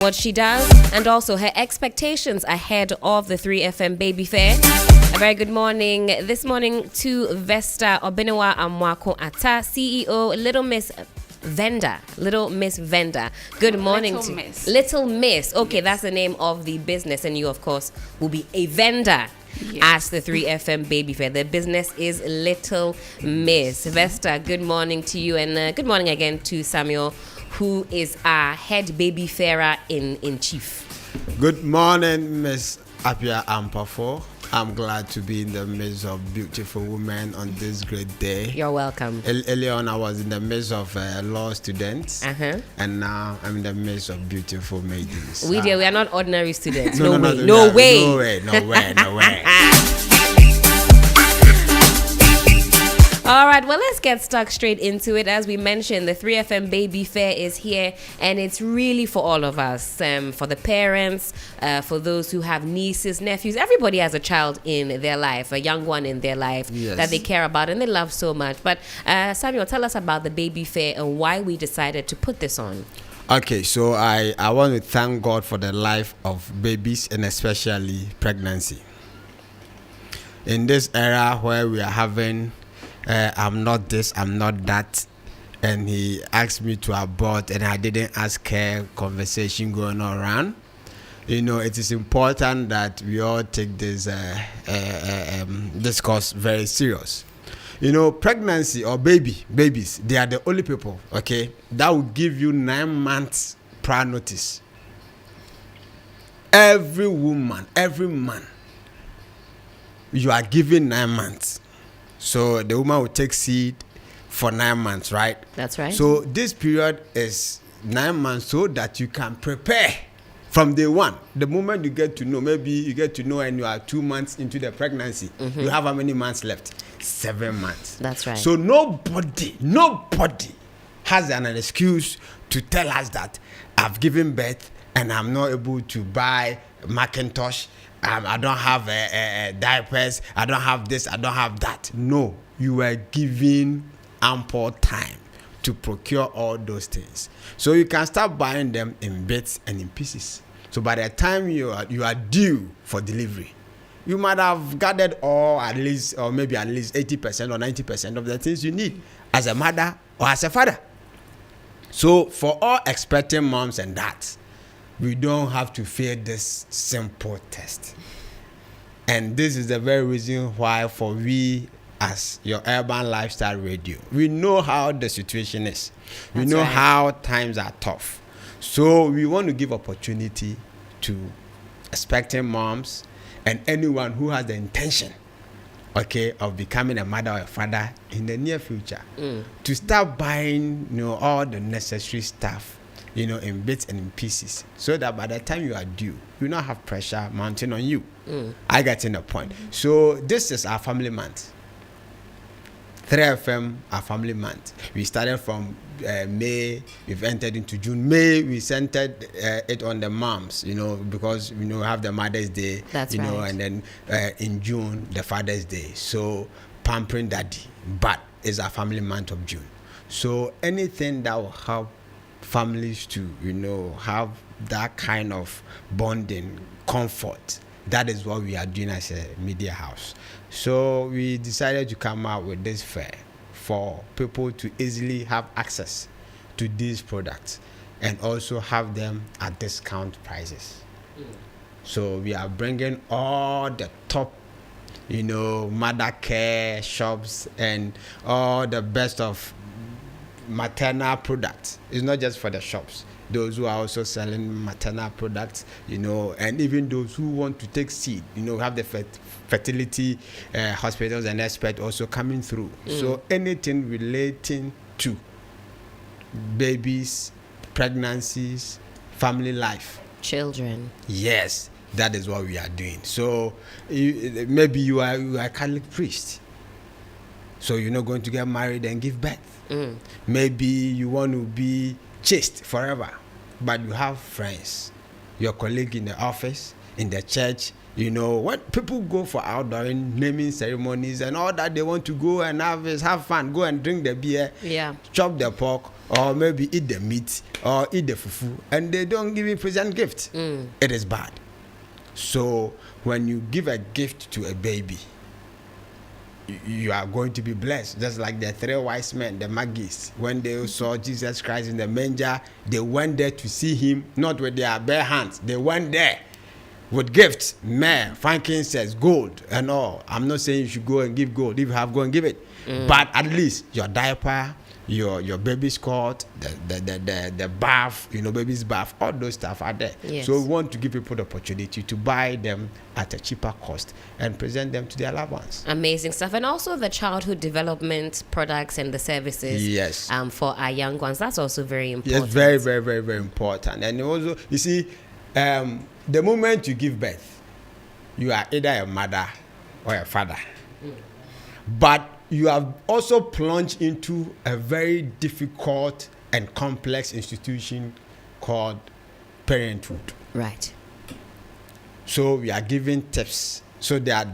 what she does and also her expectations ahead of the 3FM Baby Fair. A very good morning this morning to Vesta Obenewaa Amoako-atta, CEO, Little Miss Vendor. Good morning Little to Miss. Little Miss. Okay, Yes. that's the name of the business, and you, of course, will be a vendor. Yes. At the 3FM Baby Fair. The business is Little Miss. Vesta, good morning to you, and good morning again to Samuel, who is our head baby fairer in chief. Good morning, Miss Apia Ampafo. I'm glad to be in the midst of beautiful women on this great day. You're welcome. Earlier on, I was in the midst of law students, and now I'm in the midst of beautiful maidens. We are not ordinary students. No No way. way. All right, well, let's get stuck straight into it. As we mentioned, the 3FM Baby Fair is here, and it's really for all of us, for the parents, for those who have nieces, nephews. Everybody has a child in their life, a young one in their life that they care about and they love so much. But Samuel, tell us about the Baby Fair and why we decided to put this on. Okay, so I want to thank God for the life of babies and especially pregnancy. In this era where we are having I'm not this, I'm not that, and he asked me to abort and I didn't ask her, conversation going on around. You know, it is important that we all take this discourse very serious. You know, pregnancy or babies, they are the only people, okay, that will give you 9 months prior notice. Every woman, every man, you are given 9 months. So the woman will take seed for 9 months, right? That's right. So this period is 9 months so that you can prepare from day one. The moment you get to know, maybe you get to know and you are 2 months into the pregnancy, you have how many months left? 7 months. That's right. So nobody has an excuse to tell us that I've given birth and I'm not able to buy Macintosh. I don't have diapers. I don't have this. I don't have that. No, you were given ample time to procure all those things, so you can start buying them in bits and in pieces. So by the time you are due for delivery, you might have gathered all at least, or maybe at least 80% or 90% of the things you need as a mother or as a father. So for all expecting moms and dads, we don't have to fear this simple test. And this is the very reason why for we as your urban lifestyle radio, we know how the situation is. We know how times are tough. So we want to give opportunity to expecting moms and anyone who has the intention, okay, of becoming a mother or a father in the near future, to start buying, all the necessary stuff, in bits and in pieces, so that by the time you are due, you not have pressure mounting on you. I get in the point. So this is our family month. 3FM, our family month. We started from May, we've entered into June. May, we centered it on the moms, because we have the Mother's Day, That's right. and then in June, the Father's Day. So pampering daddy, but it's our family month of June. So anything that will help families to have that kind of bonding, comfort, that is what we are doing as a media house. So we decided to come out with this fair for people to easily have access to these products and also have them at discount prices. So we are bringing all the top mother care shops and all the best of maternal products. It's not just for the shops, those who are also selling maternal products, and even those who want to take seed, have the fertility hospitals and experts also coming through. So anything relating to babies, pregnancies, family life, Children. yes, that is what we are doing. So maybe you are a Catholic priest, so you're not going to get married and give birth. Maybe you want to be chaste forever, but you have friends, your colleague in the office, in the church, when people go for outdoor naming ceremonies and all that, they want to go and have fun, go and drink the beer, chop the pork, or maybe eat the meat or eat the fufu, and they don't give you present gift. It is bad. So when you give a gift to a baby, you are going to be blessed. Just like the 3 wise men, the Magi's, when they saw Jesus Christ in the manger, they went there to see him, not with their bare hands. They went there with gifts, myrrh, frankincense, gold, and all. I'm not saying you should go and give gold. If you have, go and give it. But at least your diaper, your baby's coat, the bath, baby's bath, all those stuff are there. Yes. So we want to give people the opportunity to buy them at a cheaper cost and present them to their loved ones. Amazing stuff. And also the childhood development products and the services. Yes. For our young ones. That's also very important. Yes, very, very, very, very important. And also, you see, the moment you give birth, you are either a mother or a father. But you have also plunged into a very difficult and complex institution called parenthood. Right. So we are giving tips. So they are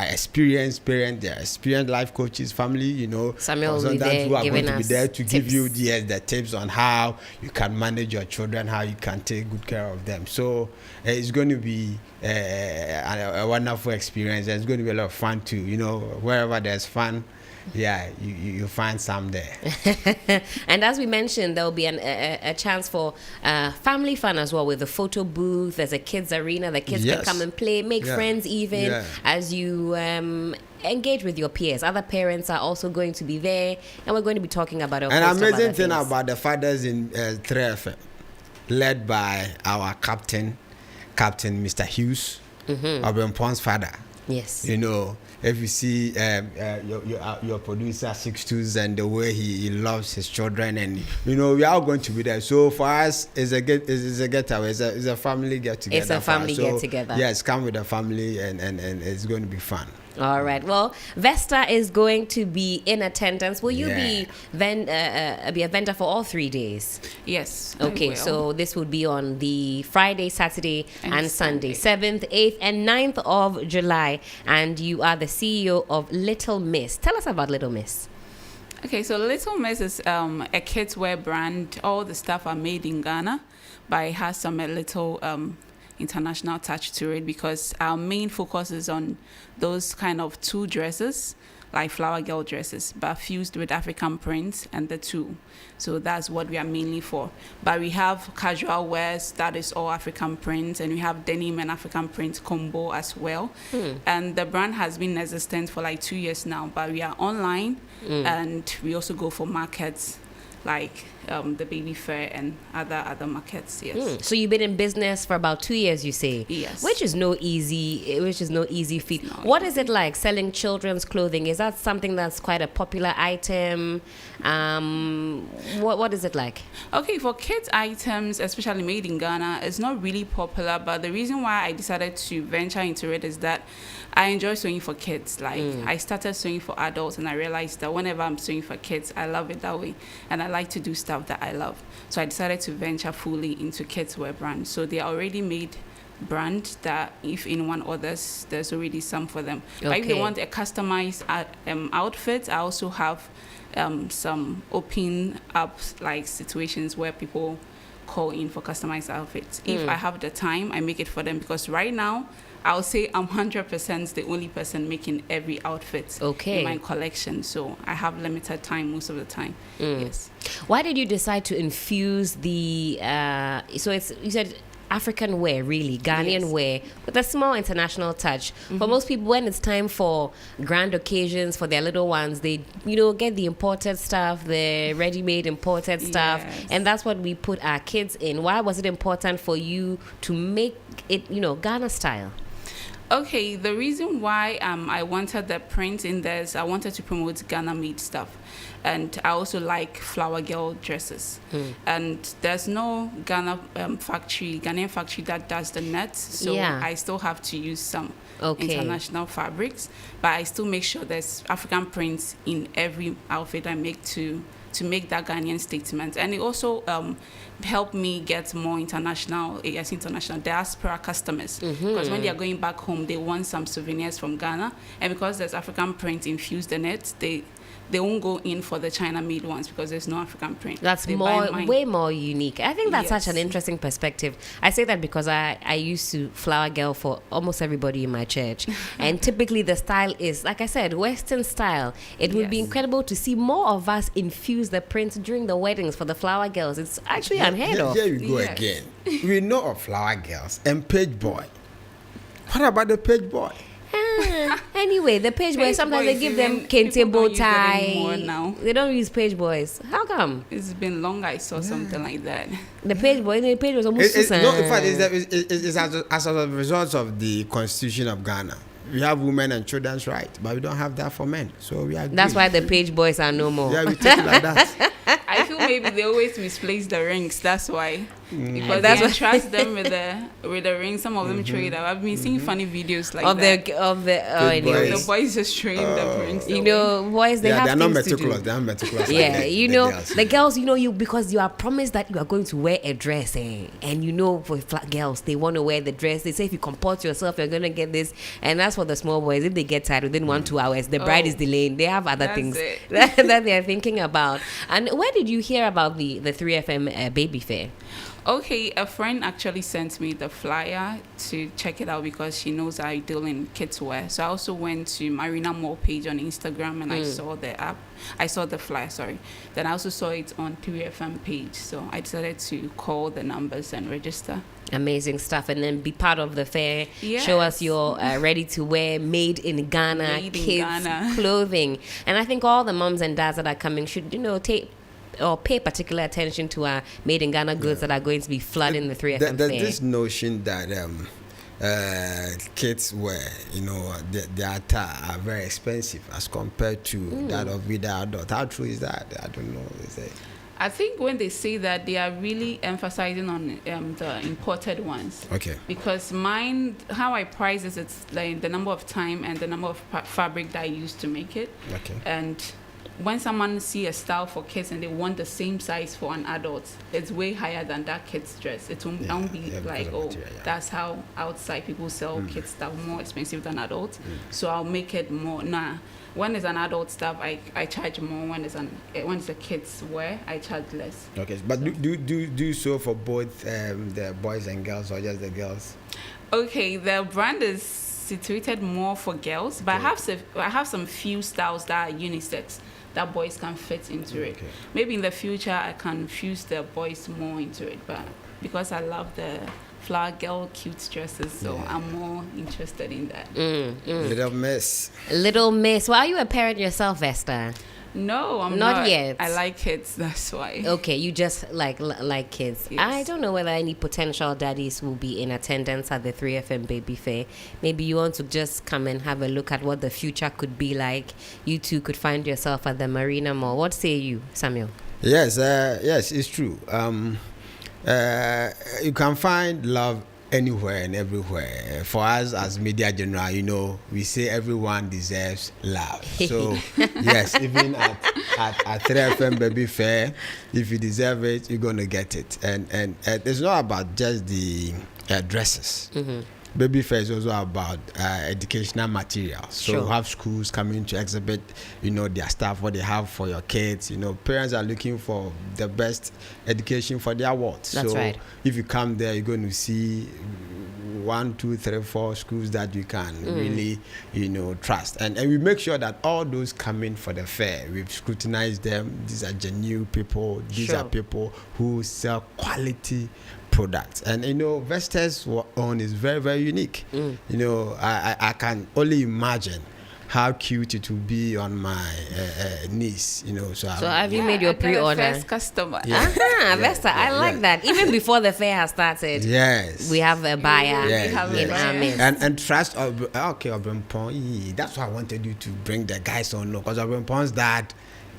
experienced parents, they are experienced life coaches, family, Samuel will be there, who are giving going to be us there to tips. give you the tips on how you can manage your children, how you can take good care of them. So it's going to be a wonderful experience. It's going to be a lot of fun too. Wherever there's fun, you find some there. And as we mentioned, there will be a chance for family fun as well, with the photo booth. There's a kids arena. The kids can come and play, make friends even as you engage with your peers. Other parents are also going to be there, and we're going to be talking about an amazing thing about the fathers in 3FM, led by our captain Mr. Hughes, Obenewaa's father. Yes. If you see your producer 62s and the way he loves his children, and we are all going to be there. So for us, it's a getaway. It's a family get together. It's a family get together. Yes, come with the family, and it's going to be fun. All right. Well, Vesta is going to be in attendance. Will you be a vendor for all 3 days? Yes. Okay, so this would be on the Friday, Saturday, and Sunday, 7th, 8th, and 9th of July. And you are the CEO of Little Miss. Tell us about Little Miss. Okay, so Little Miss is a kids wear brand. All the stuff are made in Ghana, but it has a little international touch to it, because our main focus is on those kind of two dresses, like flower girl dresses, but fused with African prints and the two. So that's what we are mainly for. But we have casual wears, that is all African prints, and we have denim and African print combo as well. And the brand has been existent for like 2 years now, but we are online, and we also go for markets like the baby fair and other markets. Yes. So you've been in business for about 2 years, you say? Yes. Which is no easy feat. What is it like selling children's clothing? Is that something that's quite a popular item? What is it like? Okay, for kids items, especially made in Ghana, it's not really popular, but the reason why I decided to venture into it is that I enjoy sewing for kids. Like I started sewing for adults, and I realized that whenever I'm sewing for kids, I love it that way, and I like to do stuff that I love. So I decided to venture fully into kids wear brands. So they are already made brand that if anyone orders, there's already some for them. Okay. But if they want a customized outfit, I also have some open up like situations where people call in for customized outfits. If I have the time, I make it for them, because right now I'll say I'm 100% the only person making every outfit in my collection. So I have limited time most of the time. Yes. Why did you decide to infuse the so it's, you said African wear, really, Ghanaian wear, with a small international touch. For most people, when it's time for grand occasions for their little ones, they, get the imported stuff, the ready-made imported stuff, and that's what we put our kids in. Why was it important for you to make it, Ghana style? Okay, the reason why I wanted the print in there is I wanted to promote Ghana-made stuff. And I also like flower girl dresses. And there's no Ghanaian factory that does the net. So I still have to use some international fabrics. But I still make sure there's African prints in every outfit I make to make that Ghanaian statement. And it also helped me get more international diaspora customers. Because when they are going back home, they want some souvenirs from Ghana. And because there's African print infused in it, they won't go in for the China-made ones because there's no African print. That's They buy mine. way more unique. I think that's such an Yes. interesting perspective. I say that because I used to flower girl for almost everybody in my church. And typically the style is, like I said, Western style. It would be Yes. incredible to see more of us infuse the prints during the weddings for the flower girls. It's actually unheard of. Here you go Yes. again. We know of flower girls and page boy. What about the page boy? Anyway, the page boys, Page sometimes they boys give them even- kente people bow don't use it anymore tie. now. They don't use page boys. How come? It's been long I saw something like that. The page boy was almost No, in fact, it's as a result of the Constitution of Ghana. We have women and children's rights, but we don't have that for men. So we agree. That's why the page boys are no more. Yeah, we take it like that. I feel maybe they always misplace the rings. That's why, because That's they why- trust them with the ring. Some of them trade up. I've been seeing funny videos like of that. anyway. boys. The boys just trade the rings. You away. know, boys, they Yeah, have they're not things to do. meticulous. They're not meticulous. Yeah, like you know, girls. the girls, you know, because you are promised that you are going to wear a dress, and you know, for flat girls, they want to wear the dress. They say if you comport yourself, you're going to get this. And that's for the small boys. If they get tired within 1-2 hours, the bride is delayed. They have other That's things it. that they're thinking about. And where did you hear about the 3FM baby fair? Okay, a friend actually sent me the flyer to check it out because she knows I deal in kids wear. So I also went to Marina Mall page on Instagram and I saw the app. I saw the flyer, sorry. Then I also saw it on 3FM page. So I decided to call the numbers and register. Amazing stuff. And then be part of the fair. Yes. Show us your ready to wear, made in Ghana Made in kids Ghana. clothing. And I think all the moms and dads that are coming should, take or pay particular attention to our made in Ghana goods that are going to be flooding the 3FM There's fair. this notion that kids wear, their attire are very expensive as compared to that of the adult. How true is that? I don't know. I think when they say that, they are really emphasizing on the imported ones. Okay. Because mine, how I price is it's like the number of time and the number of fabric that I use to make it. Okay. And when someone see a style for kids and they want the same size for an adult, it's way higher than that kid's dress. It won't, don't be because like, of oh, material, yeah. that's how outside people sell kids stuff more expensive than adults. So I'll make it more. Nah, when it's an adult stuff, I charge more. When it's a kid's wear, I charge less. Okay. But do so for both the boys and girls or just the girls? Okay, the brand is situated more for girls, but I have some few styles that are unisex that boys can fit into it. Maybe in the future I can fuse the boys more into it, but because I love the flower girl cute dresses, so I'm more interested in that. Little miss. Little Miss. Well, are you a parent yourself, Esther? No, I'm Not not yet. I like kids, that's why. Okay, you just like kids. Yes. I don't know whether any potential daddies will be in attendance at the 3FM baby fair. Maybe you want to just come and have a look at what the future could be like. You two could find yourself at the Marina Mall. What say you, Samuel? Yes, it's true. You can find love anywhere and everywhere. For us as media general, we say everyone deserves love. So yes, even at 3FM baby fair, if you deserve it, you're gonna get it. And it's not about just the dresses. Baby fair is also about educational materials. So Sure. you have schools coming to exhibit, their stuff, what they have for your kids. Parents are looking for the best education for their wards. That's so right. if you come there, you're going to see 1, 2, 3, 4 schools that you can really, trust. And we make sure that all those coming for the fair, we've scrutinized them. These are genuine people. These Sure. are people who sell quality products. And Vestas own is very, very unique. I can only imagine how cute it will be on my niece. So have you made your I got a pre-order? first customer. Vesta, I like that. Even before the fair has started, yes, we have a buyer Yes, We have a in buyer. our midst. and trust Obenewaa. That's why I wanted you to bring the guys on, because Obenewa's dad,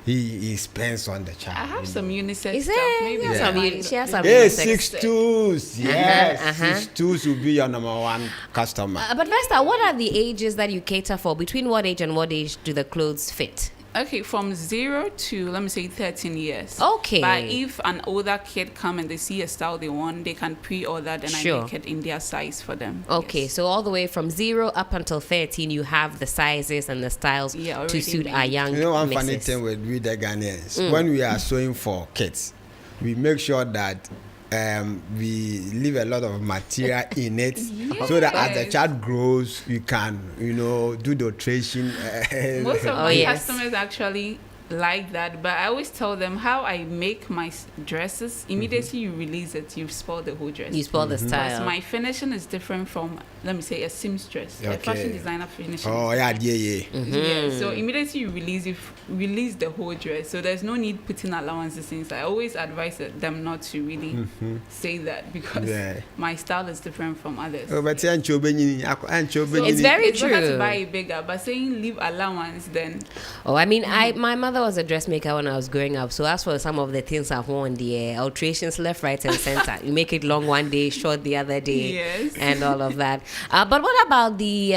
he spends on the child. I have some unisex Is stuff. it? Maybe Yeah. someone- She has some Hey, unisex. 6'2s. Yes, Uh-huh. 6'2s will be your number one customer. But Vesta, what are the ages that you cater for? Between what age and what age do the clothes fit? Okay, from 0 to, let me say, 13 years. Okay. But if an older kid come and they see a style they want, they can pre-order, then Sure. I make it in their size for them. Okay, Yes. so all the way from 0 up until 13, you have the sizes and the styles Yeah, to already suit made. our young You know one funny misses. thing with we the Ghanaians, when we are sewing for kids, we make sure that we leave a lot of material in it, so that as the Yes. child grows, you can do the alteration. Most of Oh, my yes. customers actually like that, but I always tell them how I make my dresses. Immediately you release it, you spoil the whole dress. You spoil the Because style. my finishing is different from, let me say, a seamstress, a Okay. fashion designer finishing. Oh yeah. Yeah, so immediately you release the whole dress. So there's no need putting allowances inside. I always advise them not to really say that, because Yeah. my style is different from others. Oh, but It's very It's better true. to buy it bigger, but saying leave allowance, then Oh, I mean, my mother was a dressmaker when I was growing up. So as for some of the things I've worn, the alterations left, right, and center. You make it long one day, short the other day, Yes. and all of that. But what about the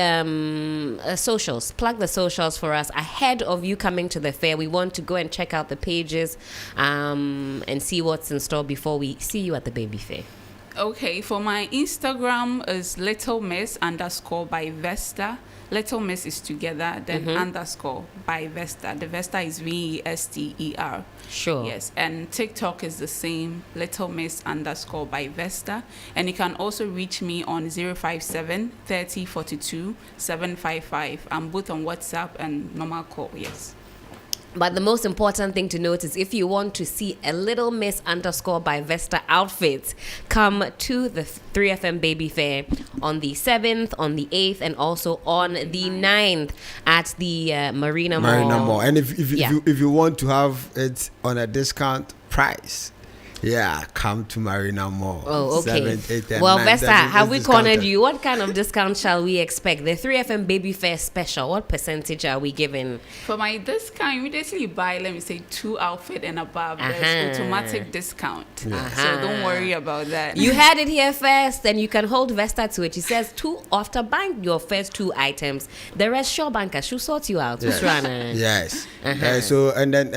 socials? Plug the socials for us ahead of you coming to the fair. We want to go and check out the pages and see what's in store before we see you at the baby fair. Okay, for my Instagram is Little Miss _ by Vesta. Little Miss is together, then _ by Vesta. The Vesta is VESTER. Sure. Yes, and TikTok is the same, Little Miss _ by Vesta. And you can also reach me on 057 30 42 755. I'm both on WhatsApp and normal call, yes. But the most important thing to note is if you want to see a Little Miss _ by Vesta outfit, come to the 3FM Baby Fair on the 7th, on the 8th, and also on the 9th at the Marina Mall. And if Yeah. you want to have it on a discount price, yeah, come to Marina Mall. Oh, okay. 7th, 8th, and Well, 9th. Vesta, That is have we cornered discounted. you? What kind of discount shall we expect? The 3FM Baby Fair special, what percentage are we giving? For my discount, immediately you buy, let me say, 2 outfit and above, there's automatic discount. So don't worry about that. You had it here first, and you can hold Vesta to it. It says after buying your first 2 items, the rest sure banker should sort you out. Yes. Usrana. Yes. So and then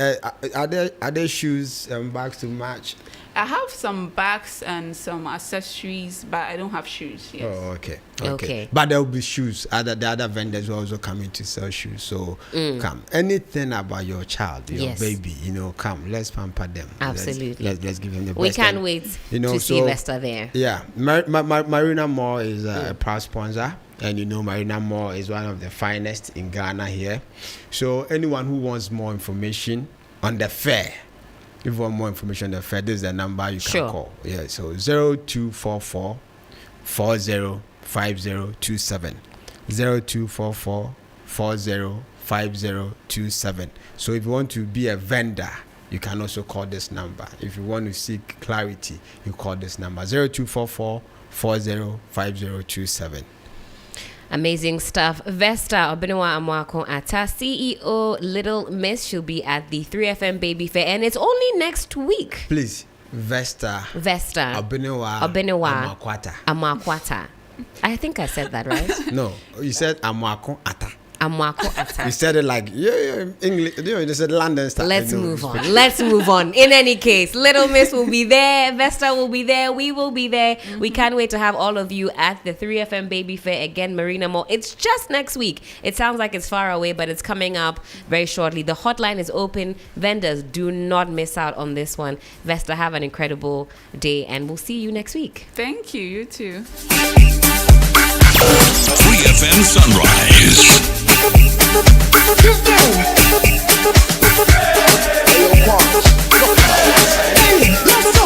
are there shoes and bags to match? I have some bags and some accessories, but I don't have shoes. Yes. Oh, okay. Okay. But there will be shoes. The other vendors will also come in to sell shoes. So come. Anything about your child, your Yes. baby, come. Let's pamper them. Absolutely. Let's give them the best. We can't And, wait you know, to see so- Vesta there. Yeah, Marina Mall is a proud sponsor, and Marina Mall is one of the finest in Ghana here. So anyone who wants more information on the fair, if you want more information on the fair, this is the number you can Sure. call. Yeah, so 0244 405027. 0244 405027. So if you want to be a vendor, you can also call this number. If you want to seek clarity, you call this number 0244 405027. Amazing stuff. Vesta Obenewaa Amoako-atta, CEO Little Miss, she'll be at the 3FM Baby Fair, and it's only next week. Please, Vesta Obenewaa Amoako-atta. Amoako-atta. I think I said that right. No, you said Amoako-atta. Amoako-atta. You said it like English. You said London style. Let's move on. Let's move on. In any case, Little Miss will be there. Vesta will be there. We will be there. We can't wait to have all of you at the 3FM Baby Fair again, Marina Mall. It's just next week. It sounds like it's far away, but it's coming up very shortly. The hotline is open. Vendors, do not miss out on this one. Vesta, have an incredible day, and we'll see you next week. Thank you. You too. 3FM Sunrise. Hey, let's go.